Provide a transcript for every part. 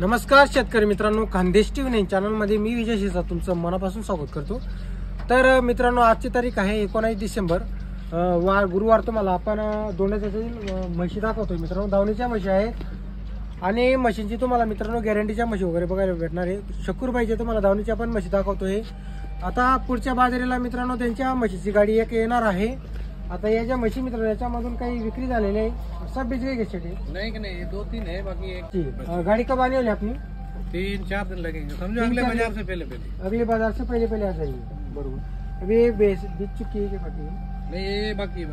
नमस्कार शेतकरी मित्रांनो, खानदेश टीव्ही 9 चॅनलमध्ये मी विजय शिरसा तुमचं मनापासून स्वागत करतो। तर मित्रांनो, आजची तारीख आहे 19 डिसेंबर, गुरुवार। तुम्हाला आपण दोंड्याच्या म्हशी दाखवतोय मित्रांनो। दावणीच्या म्हशी आहेत आणि मशीनची तुम्हाला मित्रांनो गॅरंटीच्या म्हशी वगैरे बघायला भेटणार आहे। शकूरबाईच्या तुम्हाला दावणीच्या पण म्हशी दाखवतोय। आता पुढच्या बाजारीला मित्रांनो त्यांच्या म्हशीची गाडी एक येणार आहे। आता या ज्या म्हशी मित्रांनो याच्यामधून काही विक्री झालेली आहे, सब बेच गए कैसे? नहीं कि नहीं, 2-3 है, बाकी एक। गाड़ी कब आने वाली अपनी? 3-4 दिन लगेंगे, समझो अगले बाजार से पहले। अगले बाजार से पहले आ जाएगी। बरोबर। अभी बीत चुकी है कि बाकी है? नहीं, ये बाकी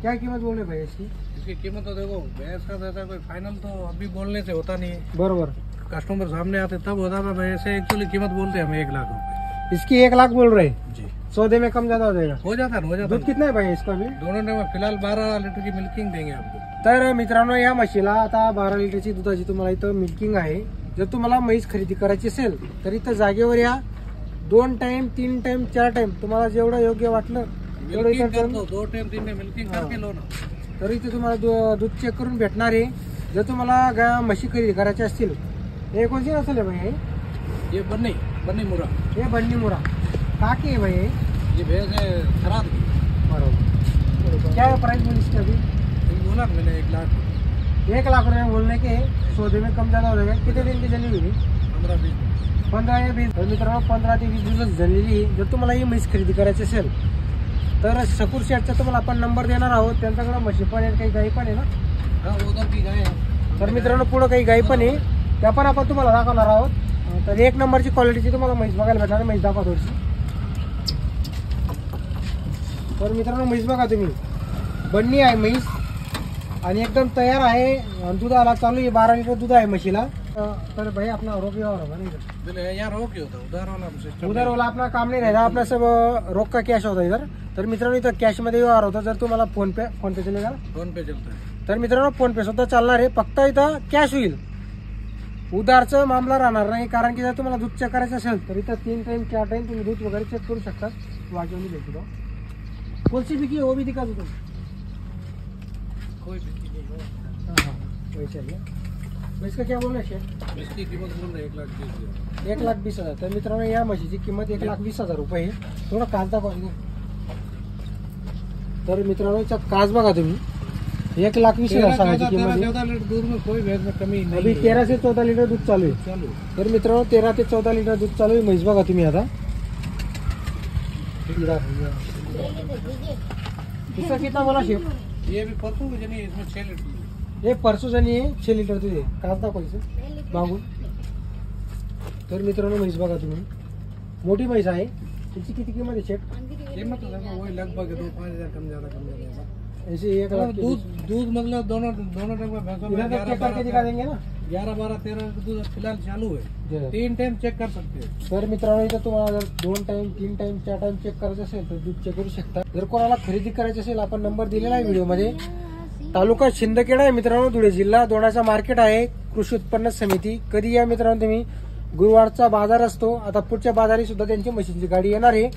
क्या कीमत बोल रहे भाई इसकी? इसकी कीमत तो देखो, भैंस का ऐसा कोई फाइनल तो अभी बोलने से होता नहीं है। बरोबर। कस्टमर सामने आते तब होता है। भैंस एक्चुअली कीमत बोलते हैं हम 1 लाख रुपए। इसकी 1 लाख बोल रहे जी। सौदे में कम ज्यादा हो जाएगा? हो जाता है। दूध कितना है भाई इसका? भी दोनों टाइम फिलहाल 12 लीटर की मिल्किंग देंगे आपको। तर मित्रांनो, या म्हशीला आता 12 लिटरची दुधाची तुम्हाला इथं मिल्किंग आहे। जर तुम्हाला म्हैस खरेदी करायची असेल तर इथं जागेवर या। 2 टाइम 3 टाइम 4 टाइम तुम्हाला जेवढं योग्य वाटलं तेवढं इथं 2 टाइम 3 टाइम मिल्किंग करके लो ना। तर इथे तुम्हाला दूध चेक करून भेटणार आहे। जर तुम्हाला म्हशी खरेदी करायची असतील, हे कोणती नसेल आहे भाई? ये बन्नी मुरा। हे बन्नी मुरा काकी है भाई? ये भैंस है खराब। बराबर। क्या प्राइस बोली इसकी अभी? बोला मैंने 1 लाख। 1 लाख रुपये बोलने के सौदे में कम ज्यादा हो जाएगा। कितने दिन की जली हुई? 15 या 20। तर मित्रांनो 15 ते 20 दिवस झालेली। जर तुम्हाला ही म्हैस खरेदी करायची असेल तर शकूर शेटचा तुम्हाला आपण नंबर देणार आहोत। त्यांच्याकडे म्हशी पण आहे, काही गाई पण आहे ना? हाँ, उधर की गाय है। तर मित्रांनो पुढे काही गाई पण आहे, त्या पण आपण तुम्हाला दाखवणार आहोत। तर 1 नंबरची क्वालिटीची तुम्हाला म्हैस बघायला भेटणार। म्हैस दाखवा थोडीशी। तर मित्रांनो म्हैस बघा तुम्ही, बन्नी आहे म्हैस आणि एकदम तयार आहे। दुधाला चालू आहे, 12 लिटर दूध आहे म्हशीला। तर भाई अपना रोक व्यवहार होगा नहीं? यहाँ रोक होता उधर वाला सिस्टम। उधर वाला अपना काम नहीं रहता, अपना सब रोक का कॅश होता इधर। तर मित्रांनो इथं कॅश मध्ये व्यवहार होता। जर तुम्हाला फोन पे चलेगा? फोन पे चलता है। तर मित्रांनो फोन पे सुद्धा चालणार आहे, फक्त इथं कॅश होईल। उधारचा मामला राहणार नाही, कारण की जर तुम्हाला दूध चेक करायचं असेल तर इथं 3 टाइम 4 टाइम तुम्ही दूध वगैरे चेक करू शकता। वाटवणी भेटू दो कौन सी बिकी है वो भी दिखा दो तुम। कोई बिक्री नहीं है। हाँ वही चाहिए। इसका क्या बोल रहे शेठ? इसकी कीमत बोल रहे 1,20,000। 1,20,000। तर मित्रांनो या म्हशीची किंमत 1,20,000 रुपये आहे। थोडं काच दाखवा। तर मित्रांनो याचा काच बघा तुम्ही, 1,20,000 सांगायची किंमत। 14 लीटर दूध में कोई भैंस में कमी नहीं। अभी 13 से 14 लिटर दूध चालू आहे। तर मित्रांनो 13 ते 14 लिटर दूध चालू आहे म्हैस बघा तुम्ही। आता इसका कितना बोला शेफ? ये भी परसों की जनी है, इसमें 6 लीटर। हे परसों जणी आहे, 6 लिटर दूध आहे। काच दाखवायचं मागून। तर मित्रांनो म्हैस बघा तुम्ही, मोठी म्हैस आहे। तिची किती किंमत आहे शेफ? कीमत तो वही लगभग 2-5 हजार कम ज्यादा। ऐसे 1 लाख दूध मतलब दोनों टाइम का भैंसों में इधर चेक करके दिखा देंगे ना। 11, 12, 13 लीटर दूध फिलहाल चालू है। 3 टाइम चेक कर सकते हैं। तर मित्रांनो इथं तुम्हाला जर 2 टाइम 3 टाइम 4 टाइम चेक करायचं असेल तर दूध चेक करू शकता। जर कोणाला खरेदी करायची असेल, आपण नंबर दिलेला आहे व्हिडिओमध्ये। तालुका शिंदखेडा आहे मित्रांनो, धुळे जिल्हा। दोडाचा मार्केट आहे, कृषी उत्पन्न समिती। कधी या मित्रांनो तुम्ही, गुरुवारचा बाजार असतो। आता पुढच्या बाजारी सुद्धा त्यांची म्हशींची गाडी येणार आहे,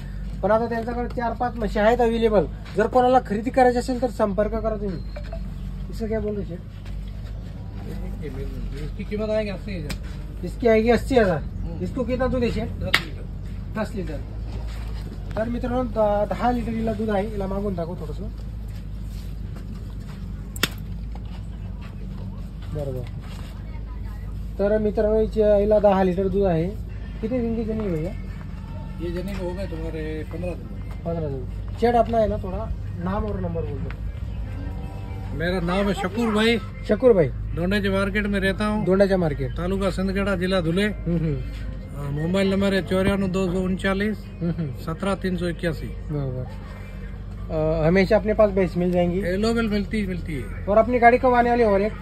पण आता त्यांच्याकडे 4-5 म्हशी आहेत अवेलेबल। जर कोणाला खरेदी करायची असेल तर संपर्क करा तुम्ही। इसका क्या बोल रहे शेठ? इसकी कीमत आएगी 80,000। इसकी आएगी 80,000। इसको कितना दूध है शेठ? 10 लीटर। 10 लिटर। तर मित्रांनो 10 लिटर हिला दूध आहे। हिला मागून दाखव थोडस। बरोबर। तर मित्रांनो हिला 10 लिटर दूध आहे। किती दिन की जनी भैया? ये जने हो गए तुम्हारे 15 दिन। 15 दिन। शेठ अपना है ना, थोड़ा नाम और नंबर बोल दो। मेरा नाम है शकूर भाई। शकूर भाई, दोंडे मार्केट में रहता हूँ। दोंडाचा मार्केट, तालुका सिंदखेड़ा, जिला धुले। मोबाइल नंबर है 94 239 17 381। बराबर। हमेशा अपने पास भैंस मिल जाएंगी? अवेलेबल मिलती है। और अपनी गाड़ी कब आने वाली? और एक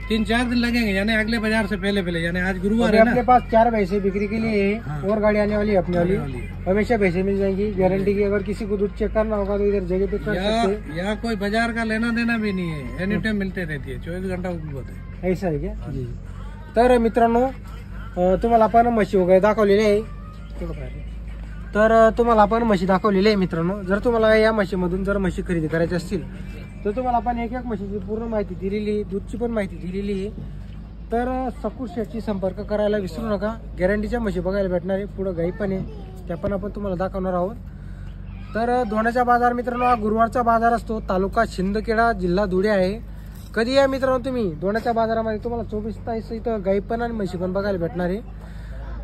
3-4 दिन लगेंगे, यानी अगले बाजार से पहले, यानी आज गुरुवार है ना। अपने पास 4 भैंसे बिक्री के लिए है। हाँ। और गाड़ी आने वाली है अपनी वाली। वाली है। हमेशा भैंसे मिल जाएंगी, गारंटी की। अगर किसी को दूध चेक करना होगा तो इधर जगह पे कर सकते हैं। यहाँ कोई बाजार का लेना देना भी नहीं है, एनी टाइम मिलते रहती है, 24 घंटा उपलब्ध है। ऐसा आहे का? जी। तर मित्रांनो तुम्हाला आपण म्हशी वगैरे दाखवलेली आहे। तर तुम्हाला आपण म्हशी दाखवलेली आहे मित्रांनो। जर तुम्हाला या म्हशीमधून जर म्हशी खरेदी करायची असतील तर तुम्हाला आपण एक म्हशीची पूर्ण माहिती दिलेली आहे, दूधची पण माहिती दिलेली आहे। तर सकूर शेटची संपर्क करायला विसरू नका. गॅरंटीच्या म्हशी बघायला भेटणार आहे. पुढं गाई पण आहे, त्या पण आपण तुम्हाला दाखवणार आहोत. तर धोंड्याचा बाजार मित्रांनो हा गुरुवारचा बाजार असतो. तालुका शिंदखेडा, जिल्हा धुळे आहे. कधी या मित्रांनो तुम्ही धोंड्याच्या बाजारामध्ये, तुम्हाला 24 तास इथं गाई पण आणि म्हशी पण बघायला भेटणार आहे.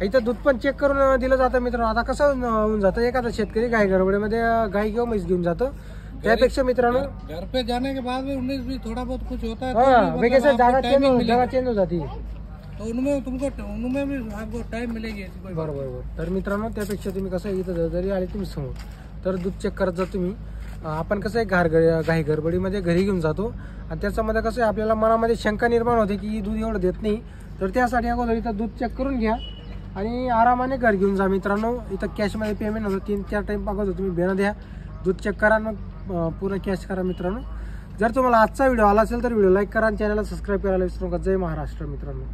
इथं दूध पण चेक करून दिलं जातं मित्रांनो. आता कसं होऊन जातं, एखादा शेतकरी गाय गडबडीमध्ये गाय किंवा म्हैस घेऊन जातो, त्यापेक्षा मित्रांनो घर पे जाने के बाद में 19-20 थोड़ा बहुत कुछ होता है हाँ वे कैसे जगह चेंज हो जाती है, तो उनमें भी आपको टाइम मिलेगी ऐसी कोई बात बरोबर. तर मित्रांनो त्यापेक्षा तुम्ही कसं इथं जरी आले तुम्ही समोर, तर दूध चेक करत जा तुम्ही. आपण कसं आहे घाई गडबडीमध्ये घरी घेऊन जातो आणि त्याच्यामध्ये कसं आहे आपल्याला मनामध्ये शंका निर्माण होते की दूध एवढं देत नाही. तर त्यासाठी अगोदर इथं दूध चेक करून घ्या आणि आरामाने घर घेऊन जा मित्रांनो. इथं कॅशमध्ये पेमेंट होतं, 3-4 टाईम अगोदर तुम्ही बेनं द्या, दूध चेक करा, मग पूर्ण कॅश करा मित्रांनो. जर तुम्हाला आजचा व्हिडिओ आला असेल तर व्हिडिओ लाईक करा आणि चॅनलला सबस्क्राईब करायला विसरू नका. जय महाराष्ट्र मित्रांनो.